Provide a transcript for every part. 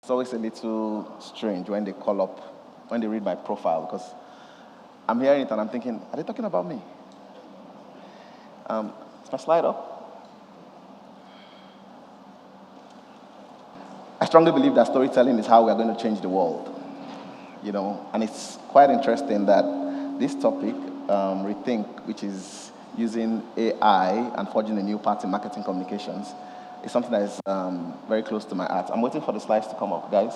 It's always a little strange when they call up, when they read my profile, because I'm hearing it and I'm thinking, are they talking about me? Is my slide up? I strongly believe that storytelling is how we are going to change the world. And it's quite interesting that this topic, Rethink, which is using AI and forging a new path in marketing communications, is something that is very close to my heart. I'm waiting for the slides to come up, guys.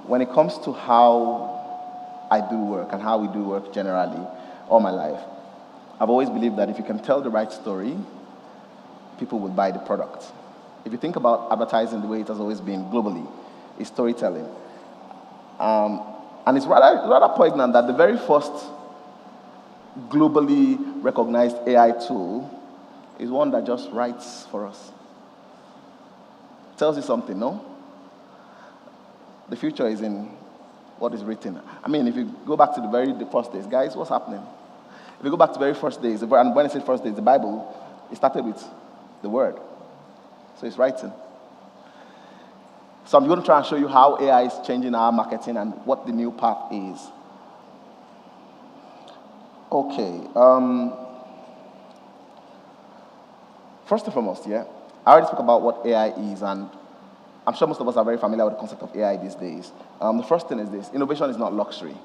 When it comes to how I do work and how we do work generally all my life, I've always believed that if you can tell the right story, people will buy the product. If you think about advertising the way it has always been globally, it's storytelling. And it's rather poignant that the very first globally recognized AI tool is one that just writes for us. Tells you something, no? The future is in what is written. I mean, if you go back to the first days, guys, what's happening? If you go back to the very first days, and when I say first days, the Bible, it started with the word. So it's writing. So I'm going to try and show you how AI is changing our marketing and what the new path is. Okay. First and foremost, I already spoke about what AI is, and I'm sure most of us are very familiar with the concept of AI these days. The first thing is this: innovation is not luxury.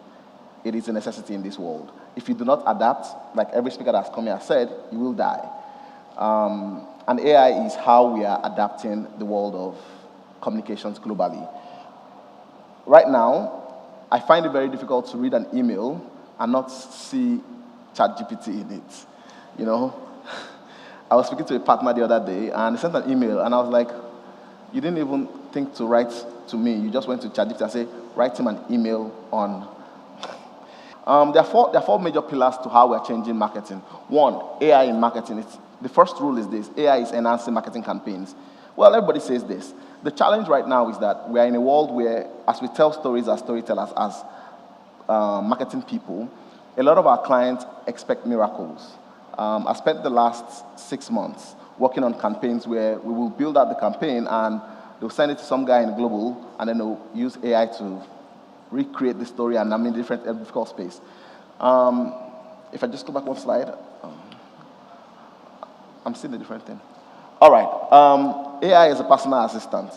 It is a necessity in this world. If you do not adapt, like every speaker that's come here said, you will die. And AI is how we are adapting the world of communications globally. Right now, I find it very difficult to read an email and not see ChatGPT in it. I was speaking to a partner the other day, and he sent an email, and I was like, you didn't even think to write to me. You just went to ChatGPT and said, write him an email on. There are four major pillars to how we're changing marketing. One, AI in marketing. The first rule is this: AI is enhancing marketing campaigns. Well, everybody says this. The challenge right now is that we are in a world where, as we tell stories as storytellers, as marketing people, a lot of our clients expect miracles. I spent the last 6 months working on campaigns where we will build out the campaign and they'll send it to some guy in global, and then they'll use AI to recreate the story, and I'm in a difficult space. If I just go back one slide, I'm seeing a different thing. All right, AI is a personal assistant.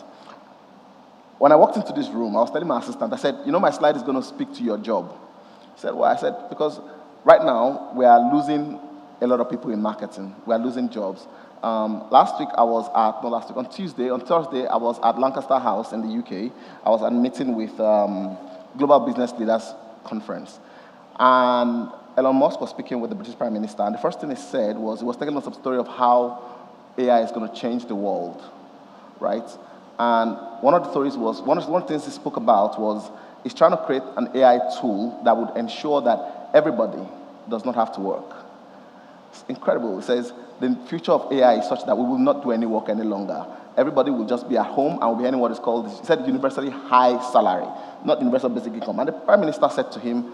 When I walked into this room, I was telling my assistant, I said, my slide is going to speak to your job. He said, why? I said, because right now we are losing a lot of people in marketing. We are losing jobs. On Thursday, I was at Lancaster House in the UK. I was at a meeting with Global Business Leaders Conference. And Elon Musk was speaking with the British Prime Minister, and the first thing he said was, he was telling us a story of how AI is going to change the world, right? And one of the stories was, one of the things he spoke about was, he's trying to create an AI tool that would ensure that everybody does not have to work. It's incredible. He says, the future of AI is such that we will not do any work any longer. Everybody will just be at home and will be earning what is called, he said, universally high salary, not universal basic income. And the Prime Minister said to him,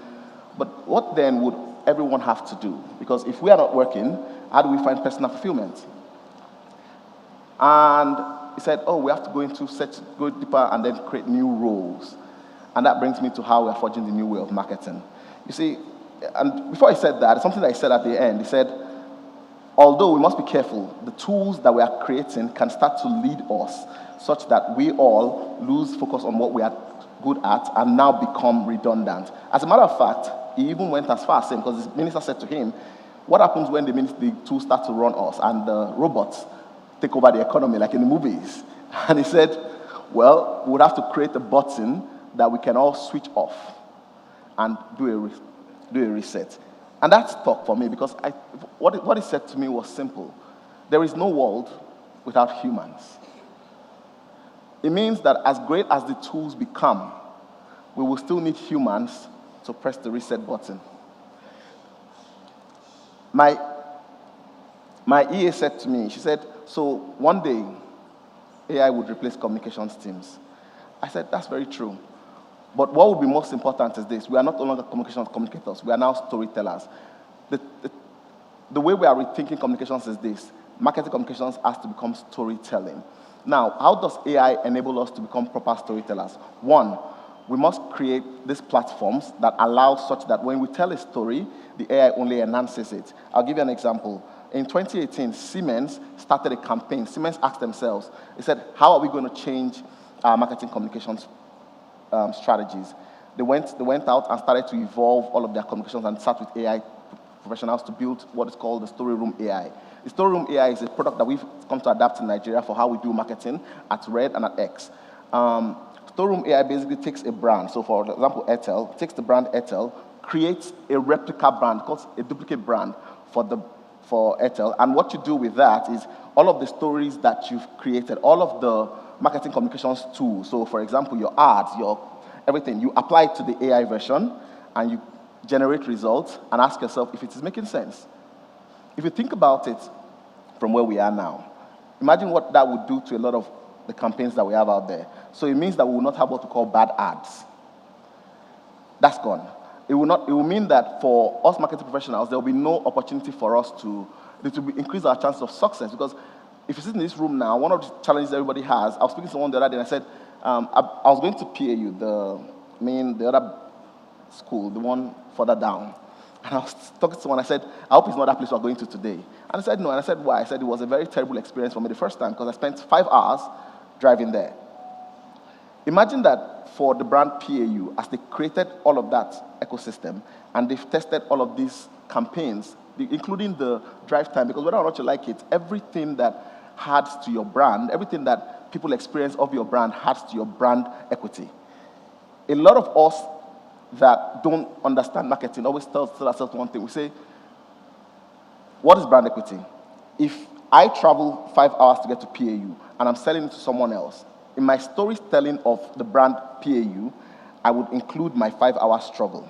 but what then would everyone have to do? Because if we are not working, how do we find personal fulfillment? And he said, we have to go deeper and then create new roles. And that brings me to how we're forging the new way of marketing. You see, and before he said that, something that he said at the end, he said, although we must be careful, the tools that we are creating can start to lead us such that we all lose focus on what we are good at and now become redundant. As a matter of fact, he even went as far as saying, because the minister said to him, what happens when the tools start to run us and the robots take over the economy like in the movies? And he said, well, we would have to create a button that we can all switch off and do a reset. And that stuck for me because what he said to me was simple. There is no world without humans. It means that as great as the tools become, we will still need humans to press the reset button. My EA said to me, she said, so one day, AI would replace communications teams. I said, that's very true. But what would be most important is this: we are not no longer communicators, we are now storytellers. The way we are rethinking communications is this: marketing communications has to become storytelling. Now, how does AI enable us to become proper storytellers? One, we must create these platforms that allow such that when we tell a story, the AI only enhances it. I'll give you an example. In 2018, Siemens started a campaign. Siemens asked themselves, they said, how are we going to change our marketing communications strategies? They went out and started to evolve all of their communications and start with AI professionals to build what is called the Story Room AI. The Story Room AI is a product that we've come to adapt in Nigeria for how we do marketing at Red and at X. Story Room AI basically takes a brand. So for example, Airtel, takes the brand Airtel, creates a replica brand, called a duplicate brand for Airtel. And what you do with that is all of the stories that you've created, all of the marketing communications tools. So for example, your ads, your everything, you apply it to the AI version and you generate results and ask yourself if it is making sense. If you think about it from where we are now, imagine what that would do to a lot of the campaigns that we have out there. So it means that we will not have what we call bad ads. That's gone. It will mean that for us marketing professionals, there will be no opportunity for us to increase our chances of success. Because if you sit in this room now, one of the challenges everybody has, I was speaking to someone the other day and I said, I was going to PAU, the other school, the one further down. And I was talking to someone, I said, I hope it's not that place we're going to today. And I said, no. And I said, why? I said, it was a very terrible experience for me the first time because I spent 5 hours driving there. Imagine that for the brand PAU, as they created all of that ecosystem, and they've tested all of these campaigns, including the drive time, because whether or not you like it, everything that adds to your brand, everything that people experience of your brand adds to your brand equity. A lot of us that don't understand marketing always tell ourselves one thing. We say, what is brand equity? If I travel 5 hours to get to PAU and I'm selling it to someone else, in my storytelling of the brand PAU, I would include my 5-hour struggle.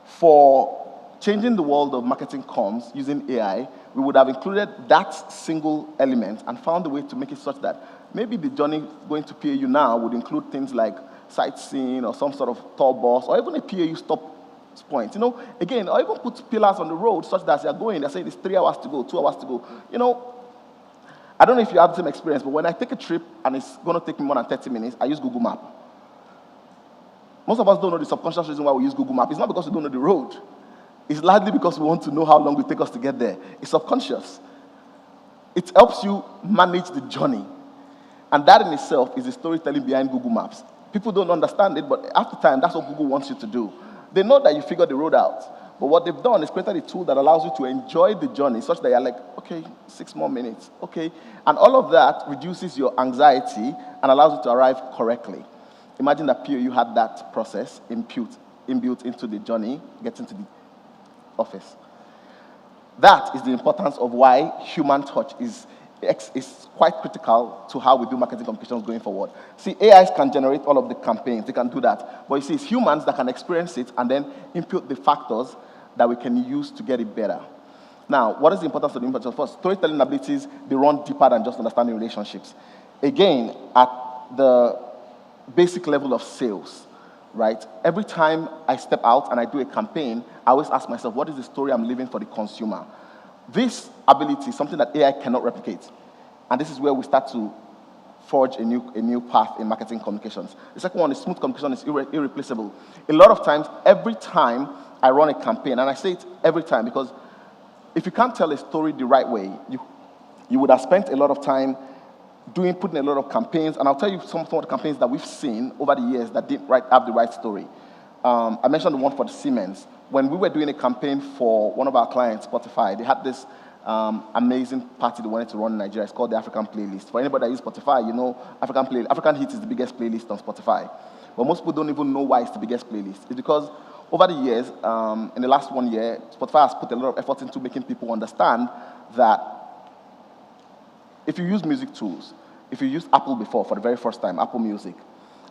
For changing the world of marketing comms using AI, we would have included that single element and found a way to make it such that maybe the journey going to PAU now would include things like sightseeing or some sort of tour bus or even a PAU stop point. Again, or even put pillars on the road such that as you're going, they're saying it's 3 hours to go, 2 hours to go. I don't know if you have the same experience, but when I take a trip and it's going to take me more than 30 minutes, I use Google Map. Most of us don't know the subconscious reason why we use Google Map. It's not because we don't know the road. It's largely because we want to know how long it will take us to get there. It's subconscious. It helps you manage the journey. And that in itself is the storytelling behind Google Maps. People don't understand it, but after time, that's what Google wants you to do. They know that you figured the road out. But what they've done is created a tool that allows you to enjoy the journey such that you're like, okay, 6 more minutes, okay. And all of that reduces your anxiety and allows you to arrive correctly. Imagine that PAU had that process inbuilt into the journey, getting to the office. That is the importance of why human touch is quite critical to how we do marketing communications going forward. See, AIs can generate all of the campaigns, they can do that. But you see, it's humans that can experience it and then input the factors that we can use to get it better. Now, what is the importance of the input? First, storytelling abilities, they run deeper than just understanding relationships. Again, at the basic level of sales, right? Every time I step out and I do a campaign, I always ask myself, what is the story I'm leaving for the consumer? This ability is something that AI cannot replicate. And this is where we start to forge a new path in marketing communications. The second one is smooth communication is irreplaceable. A lot of times, every time I run a campaign, and I say it every time because if you can't tell a story the right way, you would have spent a lot of time putting a lot of campaigns, and I'll tell you some of the campaigns that we've seen over the years that didn't have the right story. I mentioned the one for the Siemens. When we were doing a campaign for one of our clients, Spotify, they had this amazing party they wanted to run in Nigeria. It's called the African Playlist. For anybody that uses Spotify, you know African Hits is the biggest playlist on Spotify. But most people don't even know why it's the biggest playlist. It's because over the years, in the last 1 year, Spotify has put a lot of effort into making people understand that if you use music tools, if you used Apple before for the very first time, Apple Music,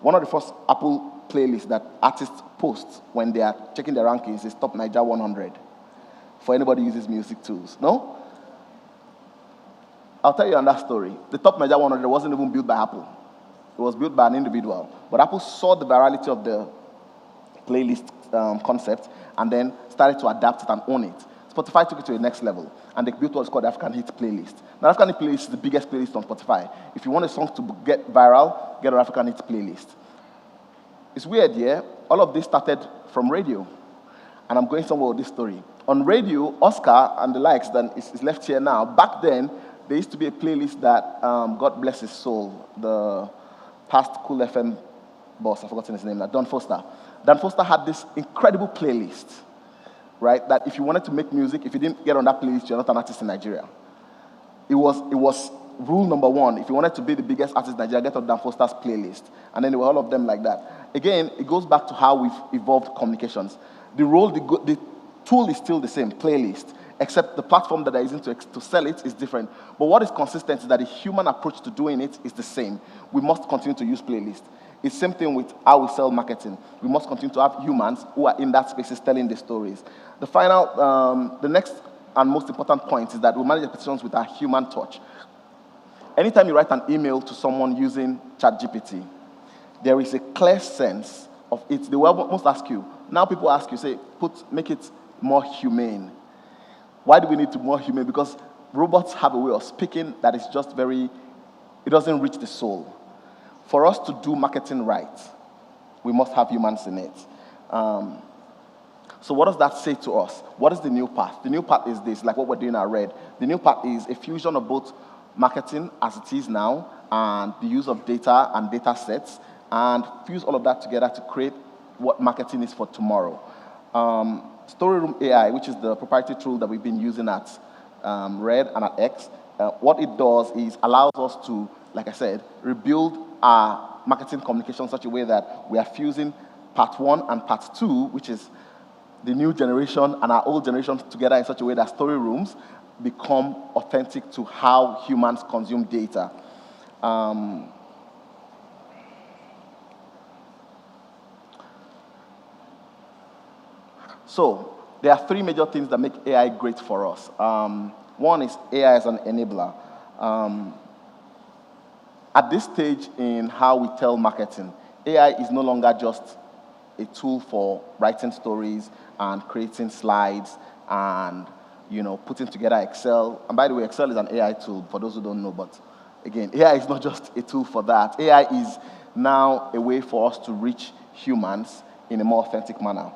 one of the first Apple playlists that artists post when they are checking their rankings is Top Niger 100. For anybody who uses music tools, no? I'll tell you another story. The Top Niger 100 wasn't even built by Apple. It was built by an individual. But Apple saw the virality of the playlist concept and then started to adapt it and own it. Spotify took it to the next level, and they built what's called the African Hit playlist. Now, African Hit playlist is the biggest playlist on Spotify. If you want a song to get viral, get an African Hit playlist. It's weird, yeah? All of this started from radio, and I'm going somewhere with this story. On radio, Oscar and the likes that is left here now. Back then, there used to be a playlist that, God bless his soul, the past Cool FM boss, I've forgotten his name now, Don Foster. Don Foster had this incredible playlist, right? That if you wanted to make music, if you didn't get on that playlist, you're not an artist in Nigeria. It was rule number one. If you wanted to be the biggest artist in Nigeria, get on Dan Foster's playlist. And then there were all of them like that. Again, it goes back to how we've evolved communications. The tool is still the same, playlist, except the platform that they're using to sell it is different. But what is consistent is that the human approach to doing it is the same. We must continue to use playlists. It's the same thing with how we sell marketing. We must continue to have humans who are in that space telling the stories. The next and most important point is that we manage expectations with our human touch. Anytime you write an email to someone using ChatGPT, there is a clear sense of it. They will almost ask you. Now people ask you, say, make it more humane. Why do we need to be more humane? Because robots have a way of speaking that is just it doesn't reach the soul. For us to do marketing right, we must have humans in it. So what does that say to us? What is the new path? The new path is this, like what we're doing at Red. The new path is a fusion of both marketing as it is now and the use of data and data sets, and fuse all of that together to create what marketing is for tomorrow. Storyroom AI, which is the proprietary tool that we've been using at Red and at X, what it does is allows us to, like I said, rebuild our marketing communication in such a way that we are fusing part one and part two, which is the new generation and our old generation together in such a way that story rooms become authentic to how humans consume data. So there are three major things that make AI great for us. One is AI as an enabler. At this stage in how we tell marketing, AI is no longer just a tool for writing stories and creating slides and putting together Excel. And by the way, Excel is an AI tool for those who don't know, but again, AI is not just a tool for that. AI is now a way for us to reach humans in a more authentic manner.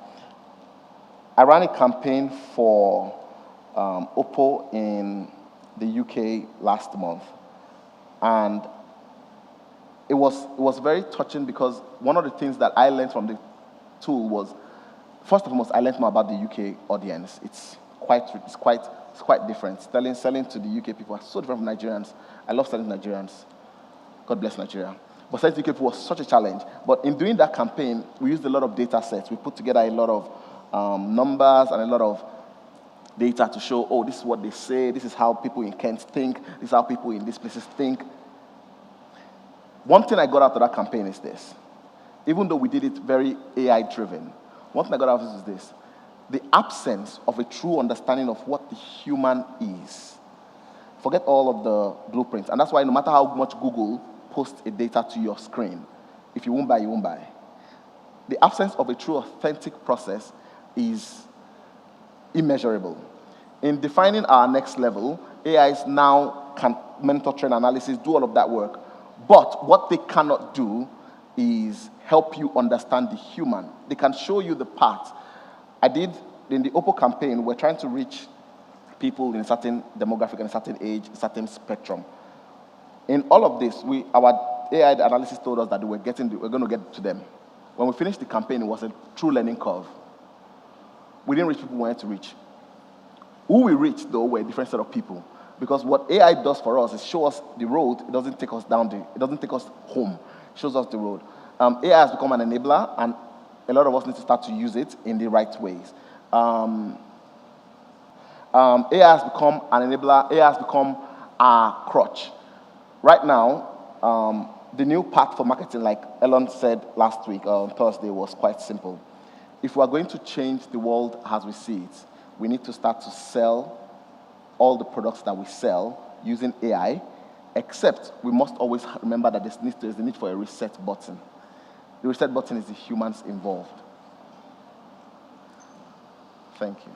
I ran a campaign for Oppo in the UK last month, and it was very touching because one of the things that I learned from the tool was, first and foremost, I learned more about the UK audience. It's quite different. Selling to the UK people are so different from Nigerians. I love selling to Nigerians. God bless Nigeria. But selling to UK people was such a challenge. But in doing that campaign, we used a lot of data sets. We put together a lot of numbers and a lot of data to show, oh, this is what they say, this is how people in Kent think, this is how people in these places think. One thing I got out of that campaign is this. Even though we did it very AI-driven, one thing I got out of this is this. The absence of a true understanding of what the human is. Forget all of the blueprints. And that's why no matter how much Google posts a data to your screen, if you won't buy, you won't buy. The absence of a true authentic process is immeasurable. In defining our next level, AIs now can mentor, train, analysis, do all of that work. But what they cannot do is help you understand the human. They can show you the path. I did, in the Oppo campaign, we're trying to reach people in a certain demographic and a certain age, a certain spectrum. In all of this, our AI analysis told us that we're going to get to them. When we finished the campaign, it was a true learning curve. We didn't reach people we wanted to reach. Who we reached, though, were a different set of people. Because what AI does for us is show us the road. It doesn't take us it doesn't take us home. It shows us the road. AI has become an enabler, and a lot of us need to start to use it in the right ways. AI has become an enabler. AI has become our crutch. Right now, the new path for marketing, like Elon said last week on Thursday, was quite simple. If we are going to change the world as we see it, we need to start to sell all the products that we sell using AI, except we must always remember that there's the need for a reset button. The reset button is the humans involved. Thank you.